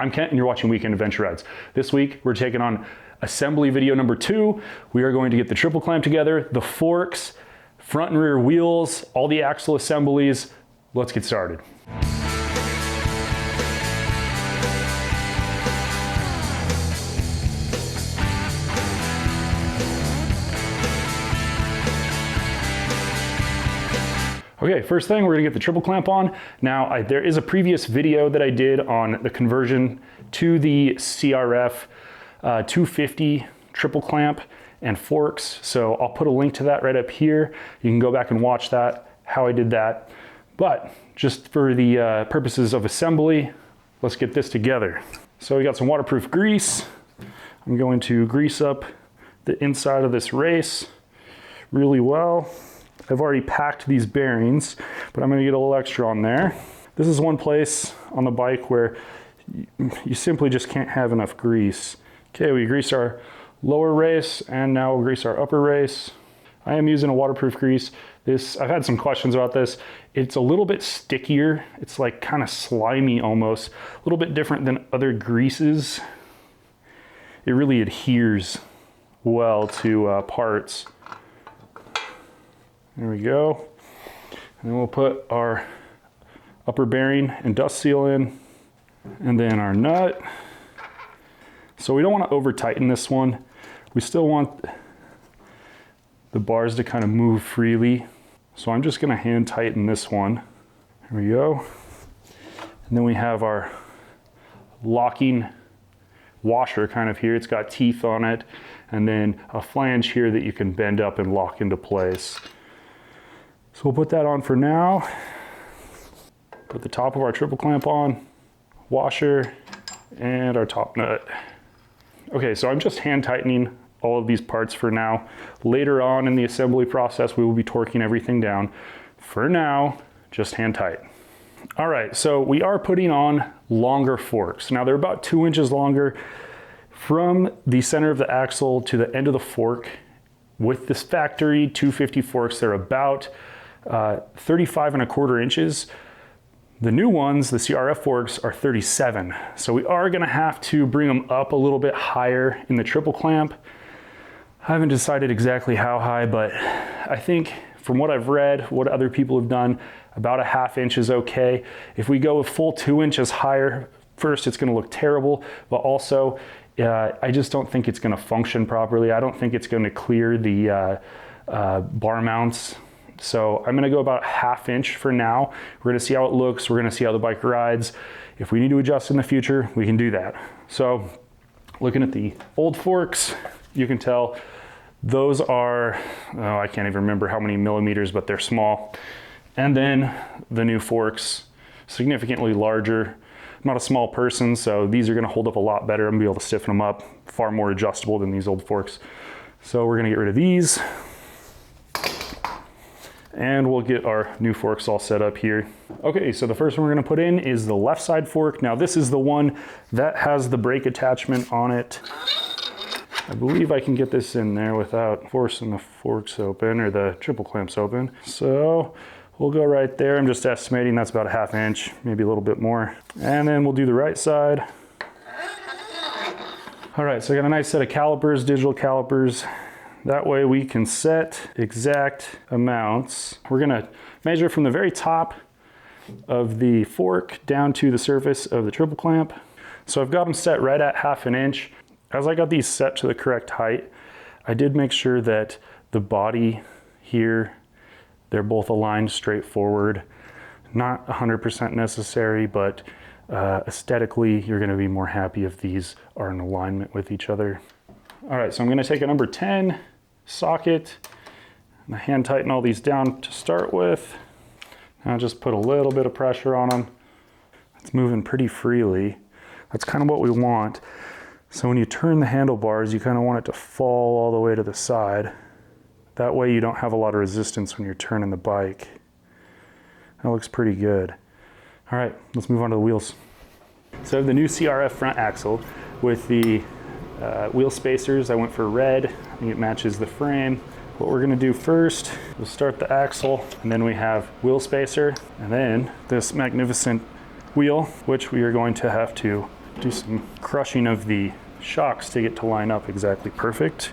I'm Kent and you're watching Weekend Adventure Rides. This week we're taking on assembly video number 2. We are going to get the triple clamp together, the forks, front and rear wheels, all the axle assemblies. Let's get started. Okay, first thing, we're gonna get the triple clamp on. Now, there is a previous video that I did on the conversion to the CRF 250 triple clamp and forks. So I'll put a link to that right up here. You can go back and watch that, how I did that. But just for the purposes of assembly, let's get this together. So we got some waterproof grease. I'm going to grease up the inside of this race really well. I've already packed these bearings, but I'm gonna get a little extra on there. This is one place on the bike where you simply just can't have enough grease. Okay, we greased our lower race and now we'll grease our upper race. I am using a waterproof grease. I've had some questions about this. It's a little bit stickier. It's like kind of slimy almost, a little bit different than other greases. It really adheres well to parts. There we go. And then we'll put our upper bearing and dust seal in, and then our nut. So we don't want to over tighten this one. We still want the bars to kind of move freely. So I'm just going to hand tighten this one. There we go. And then we have our locking washer kind of here. It's got teeth on it, and then a flange here that you can bend up and lock into place. So we'll put that on for now. Put the top of our triple clamp on, washer, and our top nut. Okay, so I'm just hand tightening all of these parts for now. Later on in the assembly process, we will be torquing everything down. For now, just hand tight. All right, so we are putting on longer forks. Now they're about 2 inches longer from the center of the axle to the end of the fork. With this factory 250 forks, they're about 35¼ inches. The new ones, the CRF forks, are 37. So we are gonna have to bring them up a little bit higher in the triple clamp. I haven't decided exactly how high, but I think from what I've read, what other people have done, about 1/2 inch is okay. If we go a full 2 inches higher, first it's gonna look terrible, but also I just don't think it's gonna function properly. I don't think it's gonna clear the bar mounts. So I'm gonna go about 1/2 inch for now. We're gonna see how it looks. We're gonna see how the bike rides. If we need to adjust in the future, we can do that. So looking at the old forks, you can tell those are, oh, I can't even remember how many millimeters, but they're small. And then the new forks, significantly larger. I'm not a small person, so these are gonna hold up a lot better. I'm gonna be able to stiffen them up, far more adjustable than these old forks. So we're gonna get rid of these. And we'll get our new forks all set up here. Okay, so the first one we're gonna put in is the left side fork. Now this is the one that has the brake attachment on it. I believe I can get this in there without forcing the forks open or the triple clamps open. So we'll go right there. I'm just estimating that's about 1/2 inch, maybe a little bit more. And then we'll do the right side. All right, so I got a nice set of calipers, digital calipers. That way we can set exact amounts. We're gonna measure from the very top of the fork down to the surface of the triple clamp. So I've got them set right at 1/2 inch. As I got these set to the correct height, I did make sure that the body here, they're both aligned straight forward. Not 100% necessary, but aesthetically, you're gonna be more happy if these are in alignment with each other. All right, so I'm gonna take a number 10 socket and hand tighten all these down to start with. Now just put a little bit of pressure on them. It's moving pretty freely. That's kind of what we want. So when you turn the handlebars, you kind of want it to fall all the way to the side. That way you don't have a lot of resistance when you're turning the bike. That looks pretty good. All right, let's move on to the wheels. So I have the new CRF front axle with the wheel spacers. I went for red. I think it matches the frame. What we're gonna do first, we'll start the axle, and then we have wheel spacer, and then this magnificent wheel, which we are going to have to do some crushing of the shocks to get to line up exactly perfect.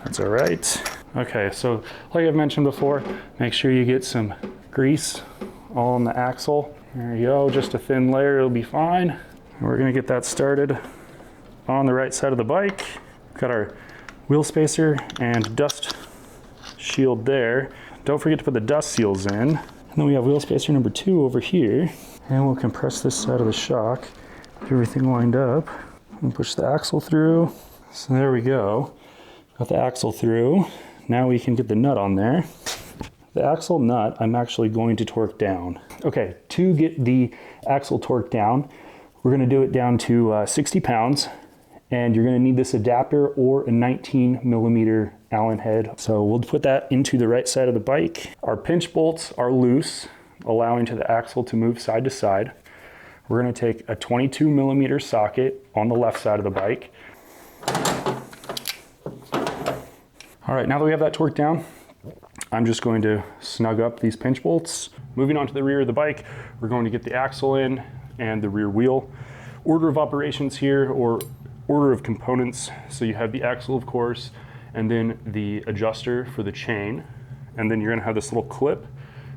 That's all right. Okay, so like I've mentioned before, make sure you get some grease all on the axle. There you go, just a thin layer, it'll be fine. And we're gonna get that started on the right side of the bike. Got our wheel spacer and dust shield there. Don't forget to put the dust seals in. And then we have wheel spacer number 2 over here. And we'll compress this side of the shock, get everything lined up, and push the axle through. So there we go. Got the axle through. Now we can get the nut on there. The axle nut, I'm actually going to torque down. Okay, to get the axle torqued down, we're gonna do it down to 60 pounds, and you're gonna need this adapter or a 19 millimeter Allen head. So we'll put that into the right side of the bike. Our pinch bolts are loose, allowing to the axle to move side to side. We're gonna take a 22 millimeter socket on the left side of the bike. All right, now that we have that torqued down, I'm just going to snug up these pinch bolts. Moving on to the rear of the bike, we're going to get the axle in and the rear wheel. Order of operations here, or order of components. So you have the axle, of course, and then the adjuster for the chain. And then you're gonna have this little clip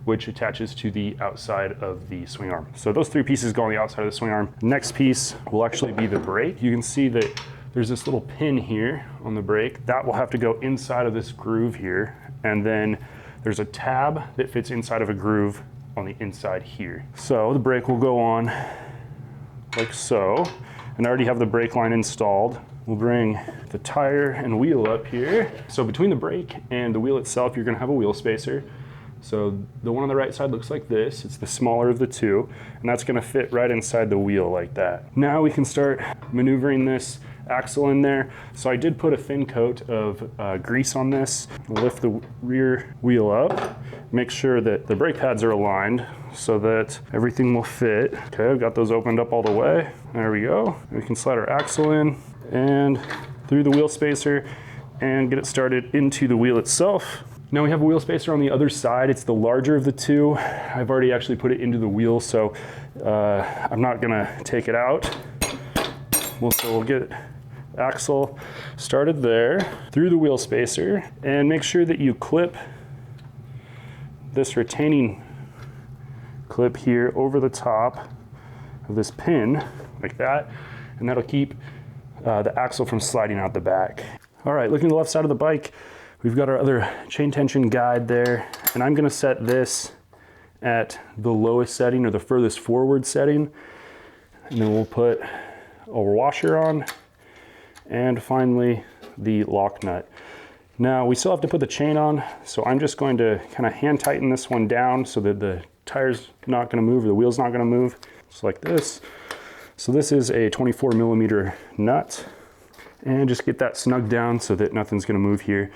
which attaches to the outside of the swing arm. So those 3 pieces go on the outside of the swing arm. Next piece will actually be the brake. You can see that there's this little pin here on the brake. That will have to go inside of this groove here. And then there's a tab that fits inside of a groove on the inside here. So the brake will go on like so. And I already have the brake line installed. We'll bring the tire and wheel up here. So between the brake and the wheel itself, you're gonna have a wheel spacer. So the one on the right side looks like this. It's the smaller of the 2, and that's gonna fit right inside the wheel like that. Now we can start maneuvering this axle in there. So I did put a thin coat of grease on this. Lift the rear wheel up, make sure that the brake pads are aligned so that everything will fit. Okay, I've got those opened up all the way. There we go. We can slide our axle in and through the wheel spacer and get it started into the wheel itself. Now we have a wheel spacer on the other side. It's the larger of the 2. I've already actually put it into the wheel, so I'm not gonna take it out. So we'll get axle started there through the wheel spacer, and make sure that you clip this retaining clip here over the top of this pin like that, and that'll keep the axle from sliding out the back. All right, looking at the left side of the bike, we've got our other chain tension guide there, and I'm gonna set this at the lowest setting, or the furthest forward setting, and then we'll put a washer on, and finally the lock nut. Now we still have to put the chain on, so I'm just going to kind of hand tighten this one down so that the tire's not gonna move, or the wheel's not gonna move, just like this. So this is a 24 millimeter nut, and just get that snugged down so that nothing's gonna move here.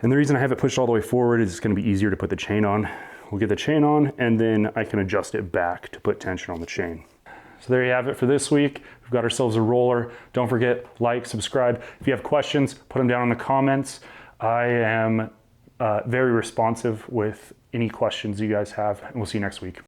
And the reason I have it pushed all the way forward is it's gonna be easier to put the chain on. We'll get the chain on, and then I can adjust it back to put tension on the chain. So there you have it for this week. We've got ourselves a roller. Don't forget, like, subscribe. If you have questions, put them down in the comments. I am very responsive with any questions you guys have, and we'll see you next week.